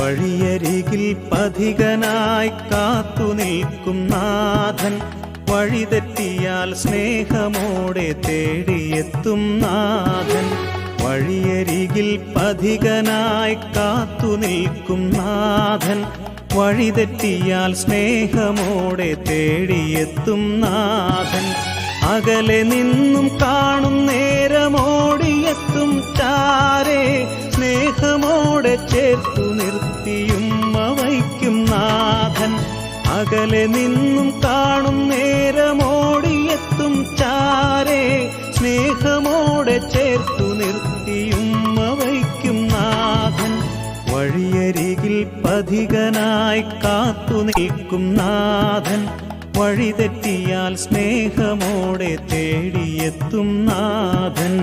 വഴിയരികിൽ പഥികനായി കാത്തു നിൽക്കും നാഥൻ, വഴിതെറ്റിയാൽ സ്നേഹമോടെ തേടിയെത്തും നാഥൻ. വഴിയരികിൽ പഥികനായി കാത്തു നിൽക്കും നാഥൻ, വഴിതെറ്റിയാൽ സ്നേഹമോടെ തേടിയെത്തും നാഥൻ. അകലെ നിന്നും കാണും നേരമോടിയെത്തും ചാരേ, സ്നേഹമോടെ ചേർത്തു നിർത്തിയും വയ്ക്കും നാഥൻ. അകലെ നിന്നും കാണും നേരമോടിയെത്തും ചാരേ, സ്നേഹമോടെ ചേർത്തു നിർത്തിയും വയ്ക്കും നാഥൻ. വഴിയരികിൽ പഥികനായി കാത്തു നിൽക്കും നാഥൻ, വഴിതെറ്റിയാൽ സ്നേഹമോടെ തേടിയെത്തും നാഥൻ.